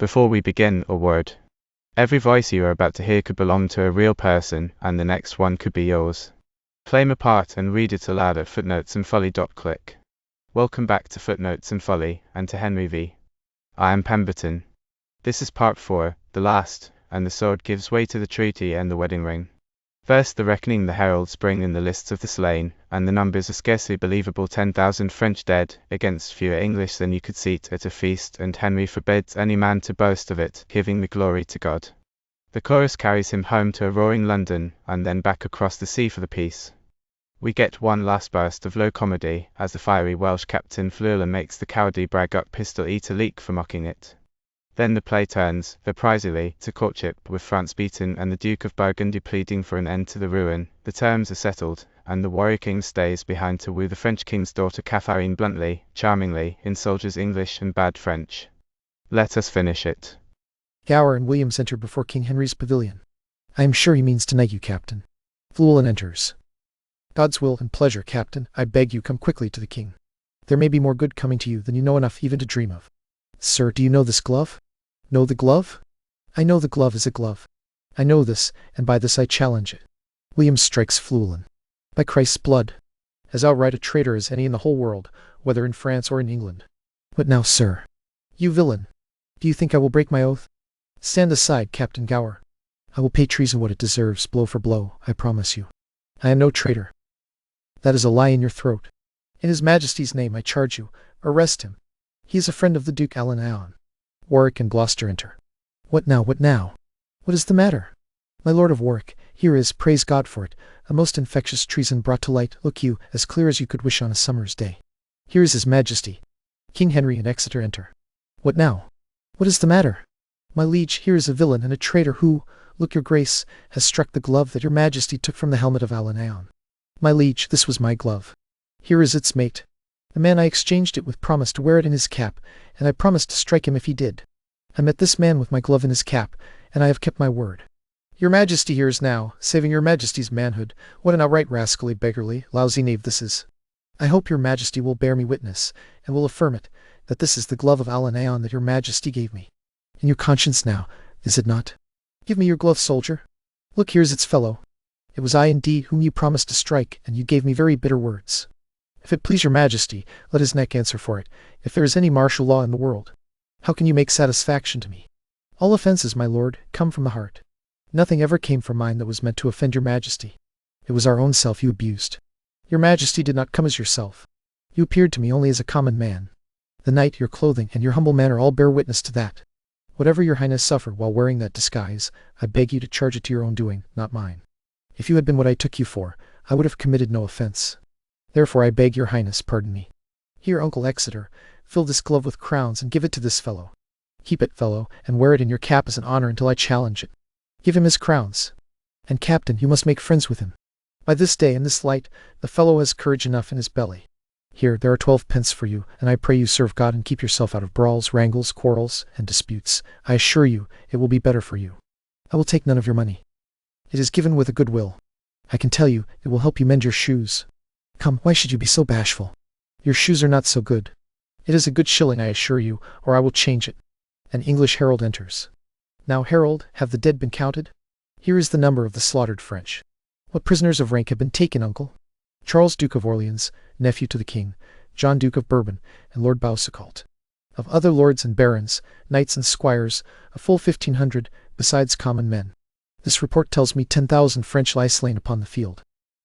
Before we begin, a word. Every voice you are about to hear could belong to a real person, and the next one could be yours. Claim a part and read it aloud at footnotesandfolly.click. Welcome back to Footnotes and Folly, and to Henry V. I am Pemberton. This is part 4, the last, and the sword gives way to the treaty and the wedding ring. First the reckoning the heralds bring in the lists of the slain, and the numbers are scarcely believable 10,000 French dead, against fewer English than you could seat at a feast, and Henry forbids any man to boast of it, giving the glory to God. The chorus carries him home to a roaring London, and then back across the sea for the peace. We get one last burst of low comedy, as the fiery Welsh captain Fluellen makes the cowardly brag-up pistol eater Leek for mocking it. Then the play turns, surprisingly, to courtship, with France beaten and the Duke of Burgundy pleading for an end to the ruin. The terms are settled, and the warrior king stays behind to woo the French king's daughter Katharine bluntly, charmingly, in soldiers' English and bad French. Let us finish it. Gower and Williams enter before King Henry's pavilion. I am sure he means to knight you, Captain. Fluellen enters. God's will and pleasure, Captain, I beg you come quickly to the king. There may be more good coming to you than you know enough even to dream of. Sir, do you know this glove? Know the glove? I know the glove is a glove. I know this, and by this I challenge it. Williams strikes Fluellen. By Christ's blood, as outright a traitor as any in the whole world, whether in France or in England. What now, sir? You villain! Do you think I will break my oath? Stand aside, Captain Gower. I will pay treason what it deserves, blow for blow, I promise you. I am no traitor. That is a lie in your throat. In His Majesty's name I charge you, arrest him. He is a friend of the Duke Alan. Warwick and Gloucester enter. What now, what now? What is the matter? My Lord of Warwick, here is, praise God for it, a most infectious treason brought to light, look you, as clear as you could wish on a summer's day. Here is His Majesty. King Henry and Exeter enter. What now? What is the matter? My liege, here is a villain and a traitor who, look your grace, has struck the glove that your Majesty took from the helmet of Alan. My liege, this was my glove. Here is its mate. The man I exchanged it with promised to wear it in his cap, and I promised to strike him if he did. I met this man with my glove in his cap, and I have kept my word. Your Majesty here is now, saving your Majesty's manhood. What an outright rascally, beggarly, lousy knave this is. I hope your Majesty will bear me witness, and will affirm it, that this is the glove of Alan that your Majesty gave me. In your conscience now, is it not? Give me your glove, soldier. Look, here's its fellow. It was I indeed whom you promised to strike, and you gave me very bitter words. If it please your Majesty, let his neck answer for it, if there is any martial law in the world. How can you make satisfaction to me? All offences, my lord, come from the heart. Nothing ever came from mine that was meant to offend your Majesty. It was our own self you abused. Your Majesty did not come as yourself. You appeared to me only as a common man. The knight, your clothing, and your humble manner all bear witness to that. Whatever your Highness suffered while wearing that disguise, I beg you to charge it to your own doing, not mine. If you had been what I took you for, I would have committed no offence. Therefore I beg your Highness pardon me. Here, Uncle Exeter, fill this glove with crowns and give it to this fellow. Keep it, fellow, and wear it in your cap as an honor until I challenge it. Give him his crowns. And, Captain, you must make friends with him. By this day and this light, the fellow has courage enough in his belly. Here, there are 12 pence for you, and I pray you serve God and keep yourself out of brawls, wrangles, quarrels, and disputes. I assure you, it will be better for you. I will take none of your money. It is given with a good will. I can tell you, it will help you mend your shoes. Come, why should you be so bashful? Your shoes are not so good. It is a good shilling, I assure you, or I will change it. An English herald enters. Now, herald, have the dead been counted? Here is the number of the slaughtered French. What prisoners of rank have been taken, uncle? Charles Duke of Orleans, nephew to the king, John Duke of Bourbon, and Lord Boucicault. Of other lords and barons, knights and squires, a full 1,500, besides common men. This report tells me 10,000 French lie slain upon the field.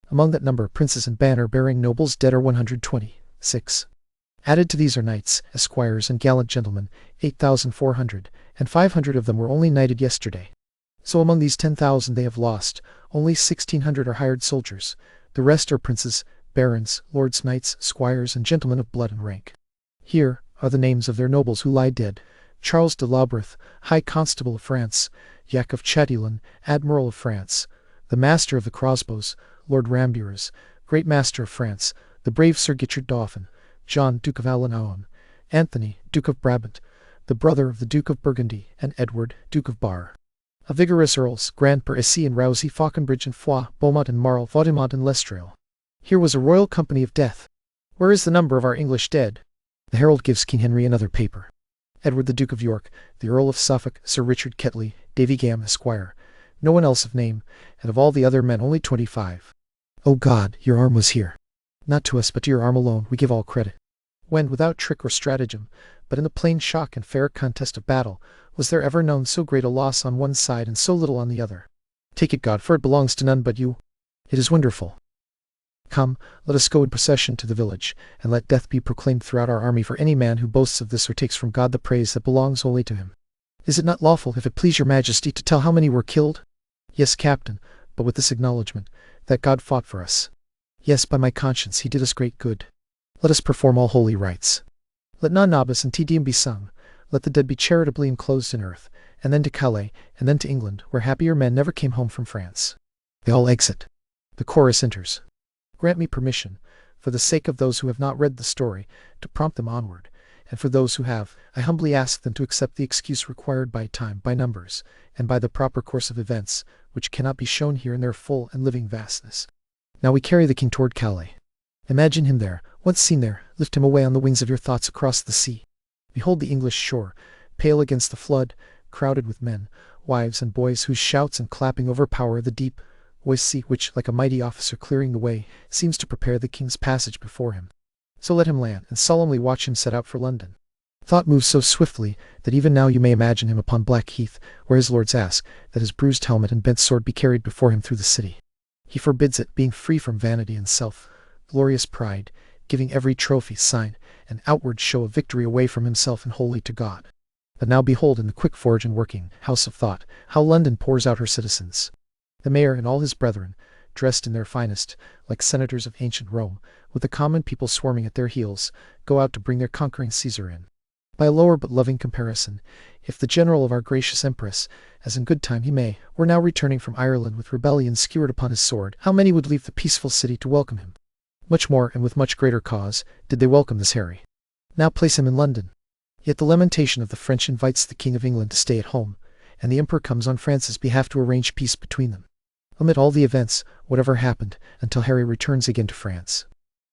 Among that number, princes and banner-bearing nobles dead are 126. Added to these are knights, esquires, and gallant gentlemen, 8,400, and 500 of them were only knighted yesterday. So among these 10,000 they have lost, only 1,600 are hired soldiers. The rest are princes, barons, lords, knights, squires, and gentlemen of blood and rank. Here are the names of their nobles who lie dead: Charles de Labreth, High Constable of France; Jacques of Chatillon, Admiral of France; the Master of the Crossbows, Lord Rambures, Great Master of France; the brave Sir Gichard Dauphin; John, Duke of Alan; Anthony, Duke of Brabant, the brother of the Duke of Burgundy; and Edward, Duke of Bar. A vigorous earls, Grandpère Essy and Rousey, Fauconbridge and Foix, Beaumont and Marle, Vaudemont and Lestrade. Here was a royal company of death. Where is the number of our English dead? The herald gives King Henry another paper. Edward the Duke of York, the Earl of Suffolk, Sir Richard Ketley, Davy Gam, Esquire. No one else of name, and of all the other men only 25. O God, your arm was here. Not to us, but to your arm alone, we give all credit. When, without trick or stratagem, but in the plain shock and fair contest of battle, was there ever known so great a loss on one side and so little on the other? Take it, God, for it belongs to none but you. It is wonderful. Come, let us go in procession to the village, and let death be proclaimed throughout our army for any man who boasts of this or takes from God the praise that belongs only to him. Is it not lawful, if it please your majesty, to tell how many were killed? Yes, captain, but with this acknowledgment, that God fought for us. Yes, by my conscience, he did us great good. Let us perform all holy rites. Let non nobis and Te Deum be sung. Let the dead be charitably enclosed in earth, and then to Calais, and then to England, where happier men never came home from France. They all exit. The chorus enters. Grant me permission, for the sake of those who have not read the story, to prompt them onward, and for those who have, I humbly ask them to accept the excuse required by time, by numbers, and by the proper course of events, which cannot be shown here in their full and living vastness. Now we carry the king toward Calais. Imagine him there, once seen there, lift him away on the wings of your thoughts across the sea. Behold the English shore, pale against the flood, crowded with men, wives, and boys whose shouts and clapping overpower the deep voiced sea which, like a mighty officer clearing the way, seems to prepare the king's passage before him. So let him land, and solemnly watch him set out for London. Thought moves so swiftly that even now you may imagine him upon Blackheath, where his lords ask that his bruised helmet and bent sword be carried before him through the city. He forbids it, being free from vanity and self-glorious pride, giving every trophy, sign, and outward show of victory away from himself and wholly to God. But now behold, in the quick forge and working house of thought, how London pours out her citizens. The mayor and all his brethren, dressed in their finest, like senators of ancient Rome, with the common people swarming at their heels, go out to bring their conquering Caesar in. By a lower but loving comparison, if the general of our gracious empress, as in good time he may, were now returning from Ireland with rebellion skewered upon his sword, how many would leave the peaceful city to welcome him? Much more, and with much greater cause, did they welcome this Harry. Now place him in London. Yet the lamentation of the French invites the King of England to stay at home, and the Emperor comes on France's behalf to arrange peace between them. Omit all the events, whatever happened, until Harry returns again to France.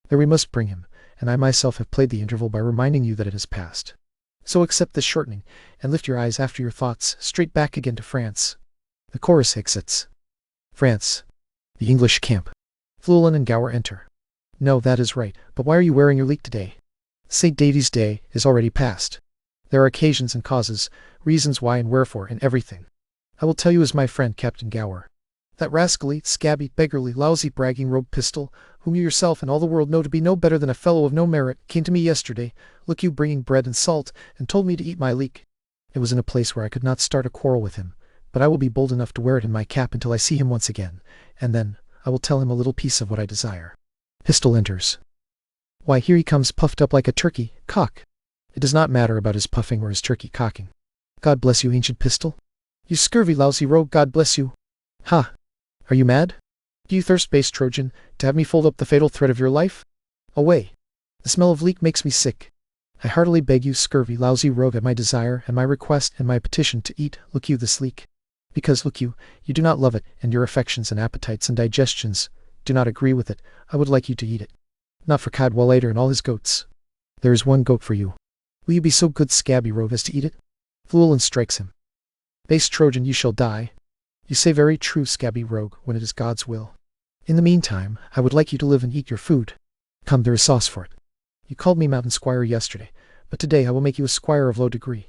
There we must bring him, and I myself have played the interval by reminding you that it has passed. So accept this shortening, and lift your eyes after your thoughts straight back again to France. The chorus exits. France. The English camp. Fluellen and Gower enter. No, that is right, but why are you wearing your leek today? St. Davy's Day is already past. There are occasions and causes, reasons why and wherefore, in everything. I will tell you as my friend Captain Gower. That rascally, scabby, beggarly, lousy, bragging rogue pistol, whom you yourself and all the world know to be no better than a fellow of no merit, came to me yesterday, look you, bringing bread and salt, and told me to eat my leek. It was in a place where I could not start a quarrel with him, but I will be bold enough to wear it in my cap until I see him once again, and then I will tell him a little piece of what I desire. Pistol enters. Why, here he comes, puffed up like a turkey cock. It does not matter about his puffing or his turkey cocking. God bless you, ancient pistol. You scurvy, lousy rogue, God bless you. Ha! Are you mad? Do you thirst, base Trojan, to have me fold up the fatal thread of your life? Away! The smell of leek makes me sick. I heartily beg you, scurvy, lousy rogue, at my desire, and my request, and my petition to eat, look you, this leek. Because, look you do not love it, and your affections and appetites and digestions do not agree with it. I would like you to eat it. Not for Cadwallader and all his goats. There is one goat for you. Will you be so good, scabby rogue, as to eat it? Fluellen strikes him. Base Trojan, you shall die. You say very true, scabby rogue, when it is God's will. In the meantime, I would like you to live and eat your food. Come, there is sauce for it. You called me mountain squire yesterday, but today I will make you a squire of low degree.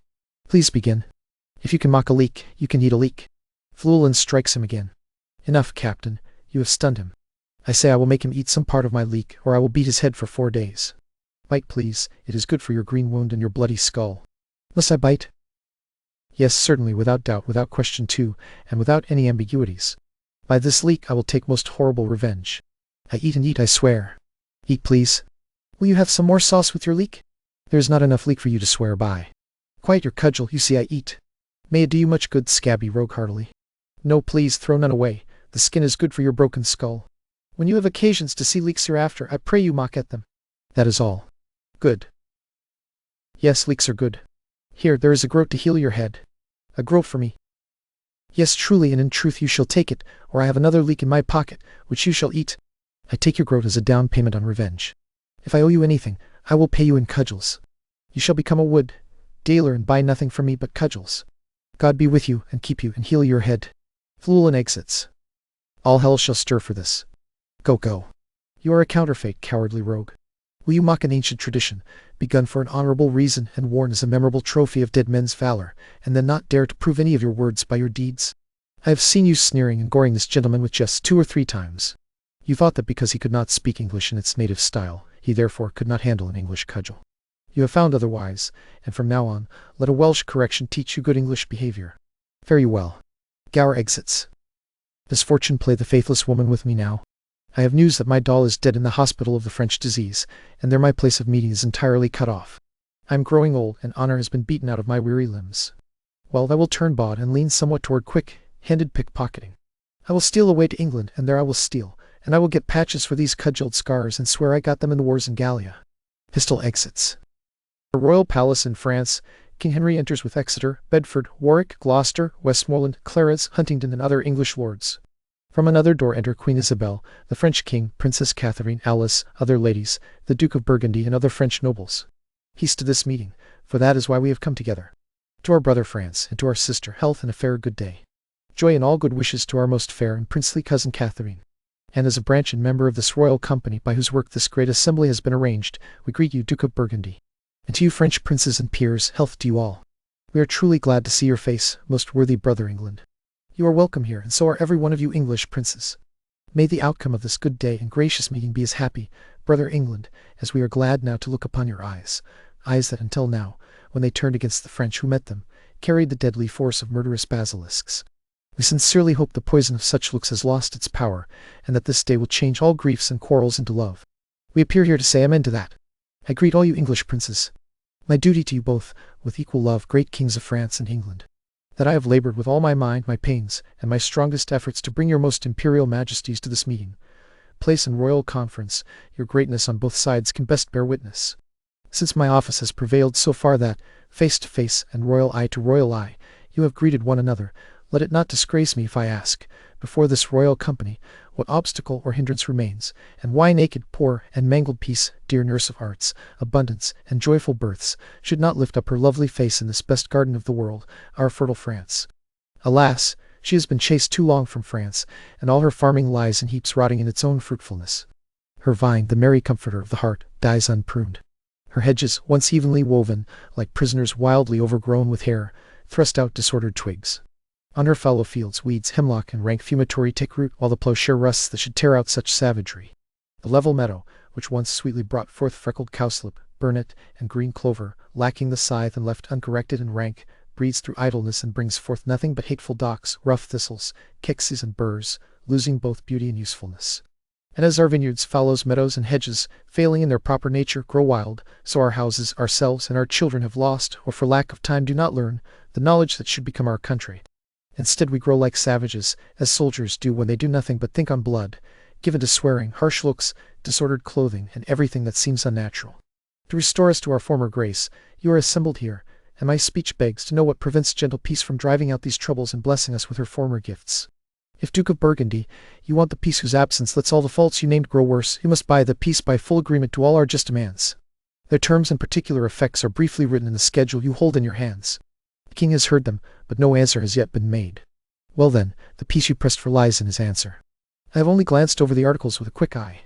Please begin. If you can mock a leek, you can eat a leek. Fluellen strikes him again. Enough, captain, you have stunned him. I say I will make him eat some part of my leek, or I will beat his head for 4 days. Bite, please, it is good for your green wound and your bloody skull. Must I bite? Yes, certainly, without doubt, without question too, and without any ambiguities. By this leek I will take most horrible revenge. I eat and eat, I swear. Eat, please. Will you have some more sauce with your leek? There is not enough leek for you to swear by. Quiet your cudgel, you see I eat. May it do you much good, scabby rogue, heartily. No, please, throw none away. The skin is good for your broken skull. When you have occasions to see leeks hereafter, I pray you mock at them. That is all. Good. Yes, leeks are good. Here, there is a groat to heal your head. A groat for me. Yes, truly, and in truth you shall take it, or I have another leek in my pocket, which you shall eat. I take your groat as a down payment on revenge. If I owe you anything, I will pay you in cudgels. You shall become a wood, dealer, and buy nothing from me but cudgels. God be with you, and keep you, and heal your head. Fluellen exits. All hell shall stir for this. Go, go. You are a counterfeit, cowardly rogue. Will you mock an ancient tradition, begun for an honorable reason and worn as a memorable trophy of dead men's valor, and then not dare to prove any of your words by your deeds? I have seen you sneering and goring this gentleman with jests 2 or 3 times. You thought that because he could not speak English in its native style, he therefore could not handle an English cudgel. You have found otherwise, and from now on, let a Welsh correction teach you good English behavior. Fare you well. Gower exits. Misfortune, play the faithless woman with me now. I have news that my doll is dead in the hospital of the French disease, and there my place of meeting is entirely cut off. I am growing old, and honor has been beaten out of my weary limbs. Well, I will turn bawd and lean somewhat toward quick-handed pickpocketing. I will steal away to England, and there I will steal, and I will get patches for these cudgelled scars and swear I got them in the wars in Gallia. Pistol exits. The royal palace in France, King Henry enters with Exeter, Bedford, Warwick, Gloucester, Westmoreland, Clarence, Huntingdon, and other English lords. From another door enter Queen Isabel, the French king, Princess Katharine, Alice, other ladies, the Duke of Burgundy, and other French nobles. Haste to this meeting, for that is why we have come together. To our brother France, and to our sister, health and a fair good day. Joy and all good wishes to our most fair and princely cousin Katharine. And as a branch and member of this royal company by whose work this great assembly has been arranged, we greet you, Duke of Burgundy. And to you French princes and peers, health to you all. We are truly glad to see your face, most worthy brother England. You are welcome here, and so are every one of you English princes. May the outcome of this good day and gracious meeting be as happy, brother England, as we are glad now to look upon your eyes that until now, when they turned against the French who met them, carried the deadly force of murderous basilisks. We sincerely hope the poison of such looks has lost its power, and that this day will change all griefs and quarrels into love. We appear here to say amen to that. I greet all you English princes. My duty to you both, with equal love, great kings of France and England. That I have labored with all my mind, my pains, and my strongest efforts to bring your most imperial majesties to this meeting. Place in royal conference, your greatness on both sides can best bear witness. Since my office has prevailed so far that, face to face and royal eye to royal eye, you have greeted one another, let it not disgrace me if I ask, before this royal company, what obstacle or hindrance remains, and why naked, poor, and mangled peace, dear nurse of arts, abundance, and joyful births, should not lift up her lovely face in this best garden of the world, our fertile France. Alas, she has been chased too long from France, and all her farming lies in heaps rotting in its own fruitfulness. Her vine, the merry comforter of the heart, dies unpruned. Her hedges, once evenly woven, like prisoners wildly overgrown with hair, thrust out disordered twigs. On her fallow fields, weeds, hemlock, and rank fumitory take root, while the plowshare rusts that should tear out such savagery. The level meadow, which once sweetly brought forth freckled cowslip, burnet, and green clover, lacking the scythe and left uncorrected and rank, breeds through idleness and brings forth nothing but hateful docks, rough thistles, kixies, and burrs, losing both beauty and usefulness. And as our vineyards, fallows, meadows, and hedges, failing in their proper nature, grow wild, so our houses, ourselves, and our children have lost, or for lack of time do not learn, the knowledge that should become our country. Instead we grow like savages, as soldiers do when they do nothing but think on blood, given to swearing, harsh looks, disordered clothing, and everything that seems unnatural. To restore us to our former grace, you are assembled here, and my speech begs to know what prevents gentle peace from driving out these troubles and blessing us with her former gifts. If Duke of Burgundy, you want the peace whose absence lets all the faults you named grow worse, you must buy the peace by full agreement to all our just demands. Their terms and particular effects are briefly written in the schedule you hold in your hands. The king has heard them, but no answer has yet been made. Well then, the peace you pressed for lies in his answer. I have only glanced over the articles with a quick eye.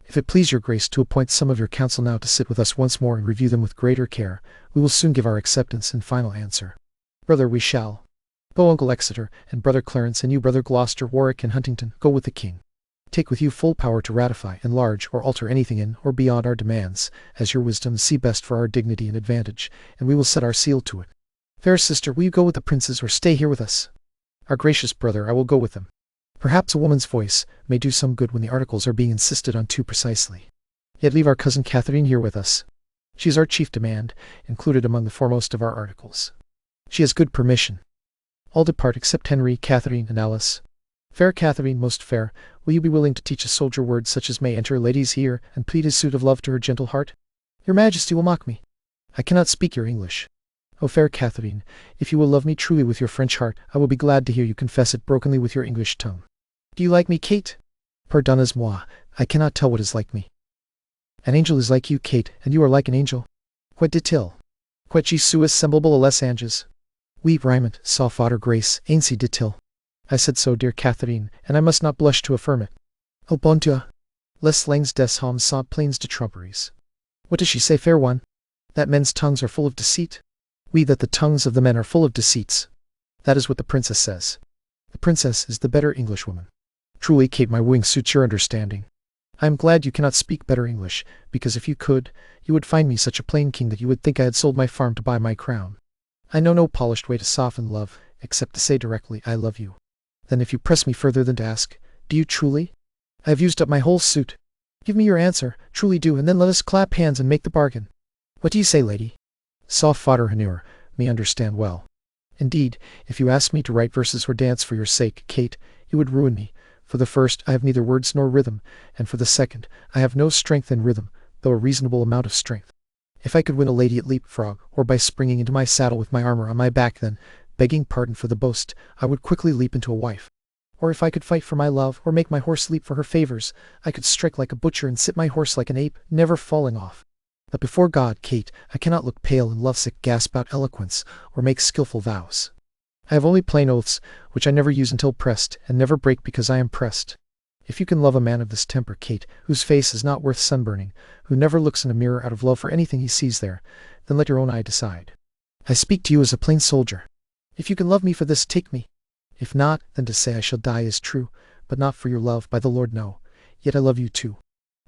If it please your grace to appoint some of your council now to sit with us once more and review them with greater care, we will soon give our acceptance and final answer. Brother, we shall. Go, Uncle Exeter, and Brother Clarence, and you, Brother Gloucester, Warwick, and Huntingdon, go with the king. Take with you full power to ratify, enlarge, or alter anything in or beyond our demands, as your wisdom see best for our dignity and advantage, and we will set our seal to it. Fair sister, will you go with the princes, or stay here with us? Our gracious brother, I will go with them. Perhaps a woman's voice may do some good when the articles are being insisted on too precisely. Yet leave our cousin Katharine here with us. She is our chief demand, included among the foremost of our articles. She has good permission. All depart except Henry, Katharine, and Alice. Fair Katharine, most fair, will you be willing to teach a soldier words such as may enter a lady's ear and plead his suit of love to her gentle heart? Your majesty will mock me. I cannot speak your English. O fair Katharine, if you will love me truly with your French heart, I will be glad to hear you confess it brokenly with your English tongue. Do you like me, Kate? Pardonnez-moi, I cannot tell what is like me. An angel is like you, Kate, and you are like an angel. What dit-il? Quetchi suis semblable a les anges. Oui, Raymond, saw fodder grace, ainsi dit-il. I said so, dear Katharine, and I must not blush to affirm it. Oh bon Dieu! Les langues des hommes sont pleines de tromperies. What does she say, fair one? That men's tongues are full of deceit? Oui, that the tongues of the men are full of deceits. That is what the princess says. The princess is the better Englishwoman. Truly, Kate, my wooing suits your understanding. I am glad you cannot speak better English, because if you could, you would find me such a plain king that you would think I had sold my farm to buy my crown. I know no polished way to soften love, except to say directly, I love you. Then if you press me further than to ask, do you truly? I have used up my whole suit. Give me your answer, truly do, and then let us clap hands and make the bargain. What do you say, lady? Soft fodder Hanur, me understand well. Indeed, if you asked me to write verses or dance for your sake, Kate, you would ruin me. For the first, I have neither words nor rhythm, and for the second, I have no strength in rhythm, though a reasonable amount of strength. If I could win a lady at leapfrog, or by springing into my saddle with my armor on my back, then, begging pardon for the boast, I would quickly leap into a wife. Or if I could fight for my love, or make my horse leap for her favors, I could strike like a butcher and sit my horse like an ape, never falling off. But before God, Kate, I cannot look pale and lovesick, gasp out eloquence, or make skilful vows. I have only plain oaths, which I never use until pressed, and never break because I am pressed. If you can love a man of this temper, Kate, whose face is not worth sunburning, who never looks in a mirror out of love for anything he sees there, then let your own eye decide. I speak to you as a plain soldier. If you can love me for this, take me. If not, then to say I shall die is true, but not for your love, by the Lord, no. Yet I love you too.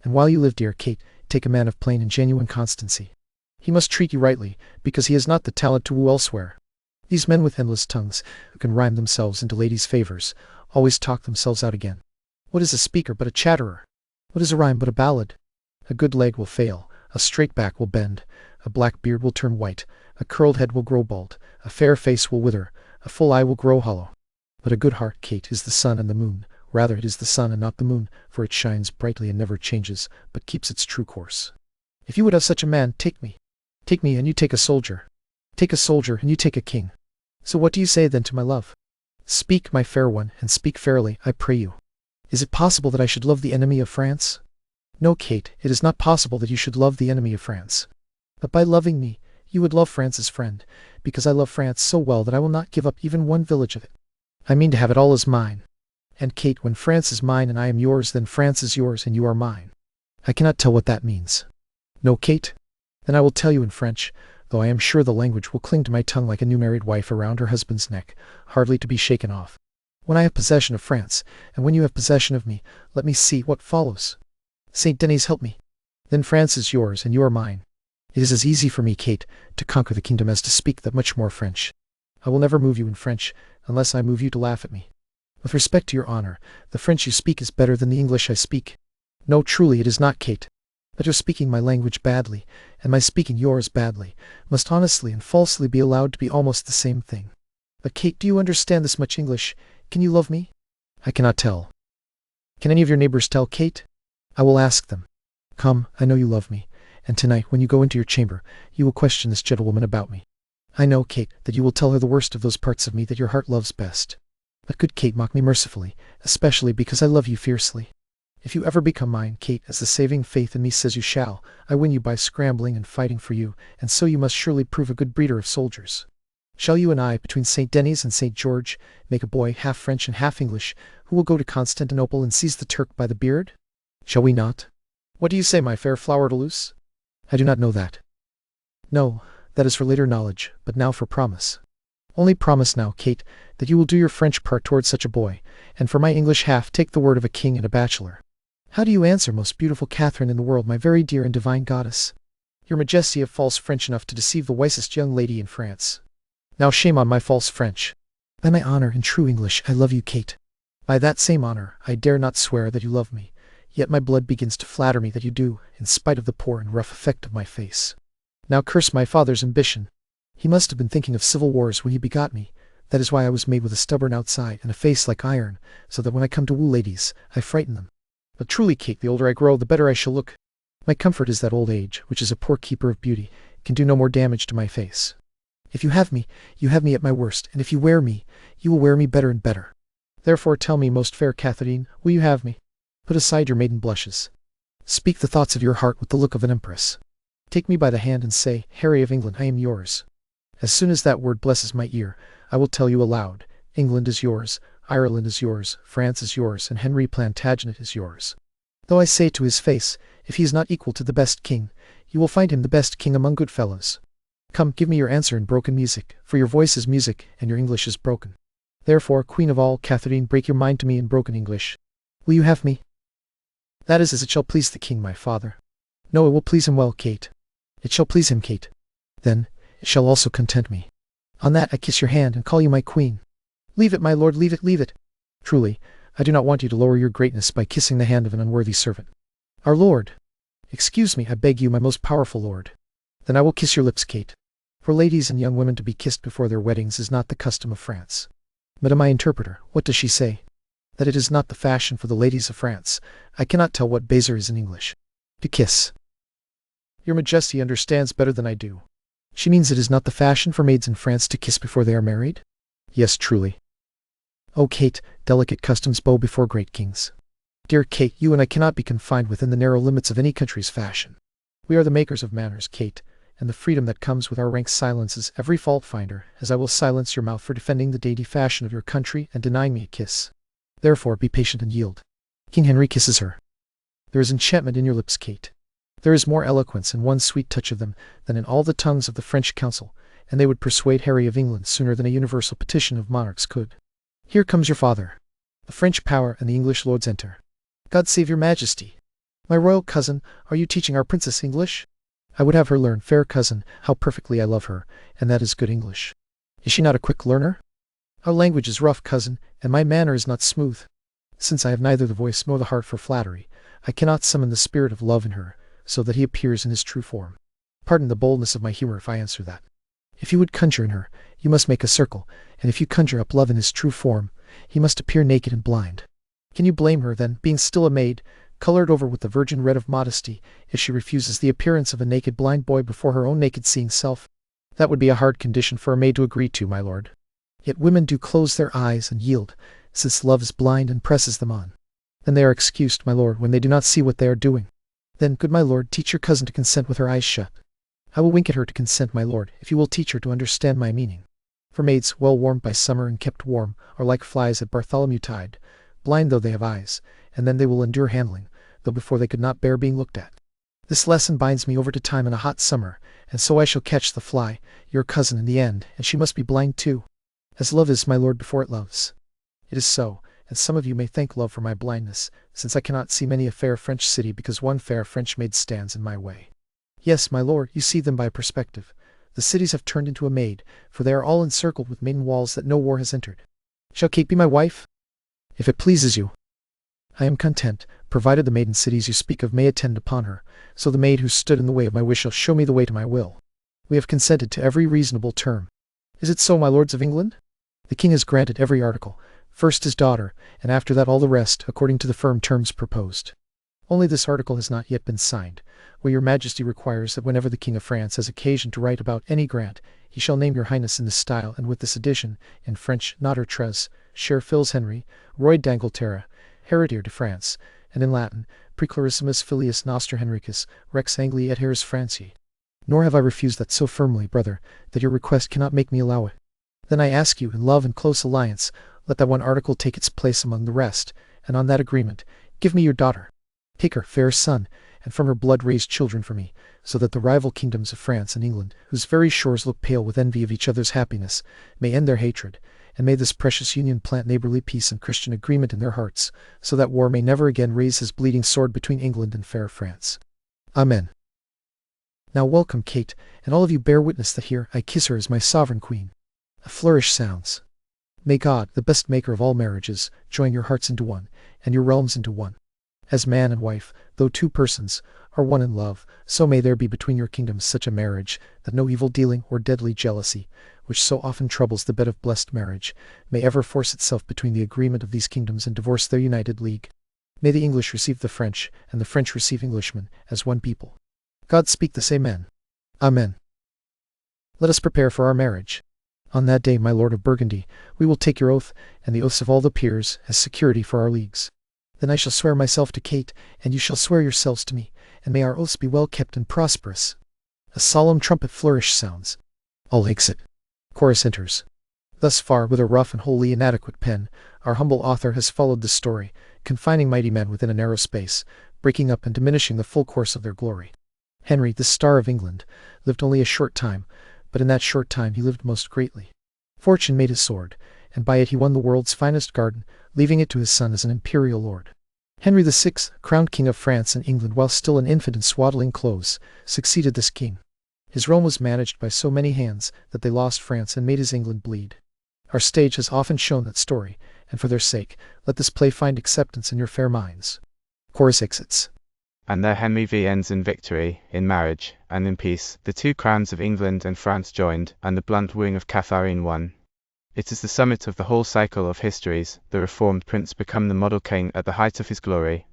And while you live, dear Kate, take a man of plain and genuine constancy. He must treat you rightly, because he has not the talent to woo elsewhere. These men with endless tongues, who can rhyme themselves into ladies' favors, always talk themselves out again. What is a speaker but a chatterer? What is a rhyme but a ballad? A good leg will fail, a straight back will bend, a black beard will turn white, a curled head will grow bald, a fair face will wither, a full eye will grow hollow. But a good heart, Kate, is the sun and the moon. Rather, it is the sun and not the moon, for it shines brightly and never changes, but keeps its true course. If you would have such a man, take me. Take me, and you take a soldier. Take a soldier, and you take a king. So what do you say, then, to my love? Speak, my fair one, and speak fairly, I pray you. Is it possible that I should love the enemy of France? No, Kate, it is not possible that you should love the enemy of France. But by loving me, you would love France's friend, because I love France so well that I will not give up even one village of it. I mean to have it all as mine. And Kate, when France is mine and I am yours, then France is yours and you are mine. I cannot tell what that means. No, Kate? Then I will tell you in French, though I am sure the language will cling to my tongue like a new married wife around her husband's neck, hardly to be shaken off. When I have possession of France, and when you have possession of me, let me see what follows. Saint Denis, help me. Then France is yours and you are mine. It is as easy for me, Kate, to conquer the kingdom as to speak that much more French. I will never move you in French, unless I move you to laugh at me. With respect to your honor, the French you speak is better than the English I speak. No, truly it is not, Kate. But your speaking my language badly, and my speaking yours badly, must honestly and falsely be allowed to be almost the same thing. But Kate, do you understand this much English? Can you love me? I cannot tell. Can any of your neighbors tell, Kate? I will ask them. Come, I know you love me, and tonight, when you go into your chamber, you will question this gentlewoman about me. I know, Kate, that you will tell her the worst of those parts of me that your heart loves best. But good Kate, mock me mercifully, especially because I love you fiercely. If you ever become mine, Kate, as the saving faith in me says you shall, I win you by scrambling and fighting for you, and so you must surely prove a good breeder of soldiers. Shall you and I, between St. Denis and St. George, make a boy half French and half English, who will go to Constantinople and seize the Turk by the beard? Shall we not? What do you say, my fair flower de luce? I do not know that. No, that is for later knowledge, but now for promise. Only promise now, Kate, that you will do your French part towards such a boy, and for my English half take the word of a king and a bachelor. How do you answer, most beautiful Katharine in the world, my very dear and divine goddess? Your Majesty have false French enough to deceive the wisest young lady in France. Now shame on my false French. By my honor and true English, I love you, Kate. By that same honor, I dare not swear that you love me, yet my blood begins to flatter me that you do, in spite of the poor and rough effect of my face. Now curse my father's ambition. He must have been thinking of civil wars when he begot me. That is why I was made with a stubborn outside and a face like iron, so that when I come to woo ladies, I frighten them. But truly, Kate, the older I grow, the better I shall look. My comfort is that old age, which is a poor keeper of beauty, can do no more damage to my face. If you have me, you have me at my worst, and if you wear me, you will wear me better and better. Therefore tell me, most fair Katharine, will you have me? Put aside your maiden blushes. Speak the thoughts of your heart with the look of an empress. Take me by the hand and say, Harry of England, I am yours. As soon as that word blesses my ear, I will tell you aloud, England is yours, Ireland is yours, France is yours, and Henry Plantagenet is yours. Though I say to his face, if he is not equal to the best king, you will find him the best king among good fellows. Come, give me your answer in broken music, for your voice is music, and your English is broken. Therefore, Queen of all, Katharine, break your mind to me in broken English. Will you have me? That is as it shall please the king, my father. No, it will please him well, Kate. It shall please him, Kate. Then, it shall also content me. On that I kiss your hand and call you my queen. Leave it, my lord, leave it, leave it. Truly, I do not want you to lower your greatness by kissing the hand of an unworthy servant. Our lord! Excuse me, I beg you, my most powerful lord. Then I will kiss your lips, Kate. For ladies and young women to be kissed before their weddings is not the custom of France. Madame my interpreter, what does she say? That it is not the fashion for the ladies of France. I cannot tell what baiser is in English. To kiss. Your Majesty understands better than I do. She means it is not the fashion for maids in France to kiss before they are married? Yes, truly. O Kate, delicate customs bow before great kings. Dear Kate, you and I cannot be confined within the narrow limits of any country's fashion. We are the makers of manners, Kate, and the freedom that comes with our rank silences every fault-finder, as I will silence your mouth for defending the dainty fashion of your country and denying me a kiss. Therefore, be patient and yield. King Henry kisses her. There is enchantment in your lips, Kate. There is more eloquence in one sweet touch of them than in all the tongues of the French council, and they would persuade Harry of England sooner than a universal petition of monarchs could. Here comes your father. The French power and the English lords enter. God save your Majesty. My royal cousin, are you teaching our princess English? I would have her learn, fair cousin, how perfectly I love her, and that is good English. Is she not a quick learner? Our language is rough, cousin, and my manner is not smooth. Since I have neither the voice nor the heart for flattery, I cannot summon the spirit of love in her, so that he appears in his true form. Pardon the boldness of my humor if I answer that. If you would conjure in her, you must make a circle, and if you conjure up love in his true form, he must appear naked and blind. Can you blame her, then, being still a maid, colored over with the virgin red of modesty, if she refuses the appearance of a naked blind boy before her own naked seeing self? That would be a hard condition for a maid to agree to, my lord. Yet women do close their eyes and yield, since love is blind and presses them on. Then they are excused, my lord, when they do not see what they are doing. Then, good my lord, teach your cousin to consent with her eyes shut. I will wink at her to consent, my lord, if you will teach her to understand my meaning. For maids, well warmed by summer and kept warm, are like flies at Bartholomew tide, blind though they have eyes, and then they will endure handling, though before they could not bear being looked at. This lesson binds me over to time in a hot summer, and so I shall catch the fly, your cousin, in the end, and she must be blind too. As love is, my lord, before it loves. It is so, and some of you may thank love for my blindness, since I cannot see many a fair French city because one fair French maid stands in my way. Yes, my lord, you see them by perspective. The cities have turned into a maid, for they are all encircled with maiden walls that no war has entered. Shall Kate be my wife? If it pleases you. I am content, provided the maiden cities you speak of may attend upon her, so the maid who stood in the way of my wish shall show me the way to my will. We have consented to every reasonable term. Is it so, my lords of England? The king has granted every article, first his daughter, and after that all the rest, according to the firm terms proposed. Only this article has not yet been signed, where your Majesty requires that whenever the King of France has occasion to write about any grant, he shall name your Highness in this style and with this addition, in French, Notre Tres, Cher Fils Henry, Roy d'Angleterre, Heritier de France, and in Latin, Preclarissimus Filius Noster Henricus, Rex Angliae et Heres Franciae. Nor have I refused that so firmly, brother, that your request cannot make me allow it. Then I ask you, in love and close alliance, let that one article take its place among the rest, and on that agreement, give me your daughter. Take her, fair son, and from her blood raise children for me, so that the rival kingdoms of France and England, whose very shores look pale with envy of each other's happiness, may end their hatred, and may this precious union plant neighborly peace and Christian agreement in their hearts, so that war may never again raise his bleeding sword between England and fair France. Amen. Now welcome, Kate, and all of you bear witness that here I kiss her as my sovereign queen. A flourish sounds. May God, the best maker of all marriages, join your hearts into one, and your realms into one. As man and wife, though two persons, are one in love, so may there be between your kingdoms such a marriage, that no evil dealing or deadly jealousy, which so often troubles the bed of blessed marriage, may ever force itself between the agreement of these kingdoms and divorce their united league. May the English receive the French, and the French receive Englishmen, as one people. God speak this, Amen. Amen. Let us prepare for our marriage. On that day, my lord of Burgundy, we will take your oath, and the oaths of all the peers, as security for our leagues. Then I shall swear myself to Kate, and you shall swear yourselves to me, and may our oaths be well kept and prosperous. A solemn trumpet flourish sounds. All exit. Chorus enters. Thus far, with a rough and wholly inadequate pen, our humble author has followed the story, confining mighty men within a narrow space, breaking up and diminishing the full course of their glory. Henry, the Star of England, lived only a short time, but in that short time he lived most greatly. Fortune made his sword, and by it he won the world's finest garden, leaving it to his son as an imperial lord. Henry VI, crowned King of France and England while still an infant in swaddling clothes, succeeded this king. His realm was managed by so many hands that they lost France and made his England bleed. Our stage has often shown that story, and for their sake, let this play find acceptance in your fair minds. Chorus exits. And there Henry V ends in victory, in marriage, and in peace, the two crowns of England and France joined, and the blunt wooing of Katharine won. It is the summit of the whole cycle of histories, the reformed prince become the model king at the height of his glory.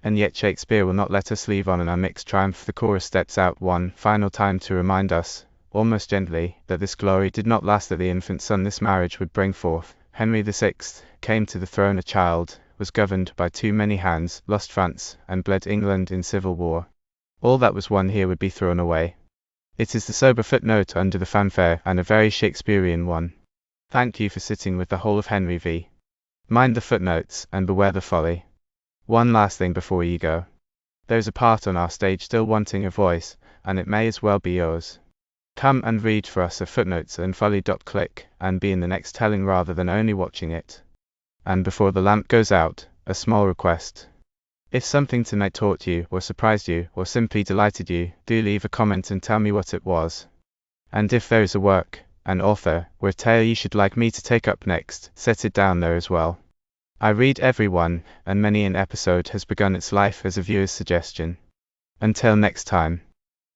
And yet Shakespeare will not let us leave on an unmixed triumph. The chorus steps out one final time to remind us, almost gently, that this glory did not last, that the infant son this marriage would bring forth. Henry VI came to the throne a child, was governed by too many hands, lost France, and bled England in civil war. All that was won here would be thrown away. It is the sober footnote under the fanfare, and a very Shakespearean one. Thank you for sitting with the whole of Henry V. Mind the footnotes, and beware the folly. One last thing before you go. There's a part on our stage still wanting a voice, and it may as well be yours. Come and read for us at footnotes and folio.click, and be in the next telling rather than only watching it. And before the lamp goes out, a small request. If something tonight taught you, or surprised you, or simply delighted you, do leave a comment and tell me what it was. And if there is a work, an author, or a tale you should like me to take up next, set it down there as well. I read every one, and many an episode has begun its life as a viewer's suggestion. Until next time.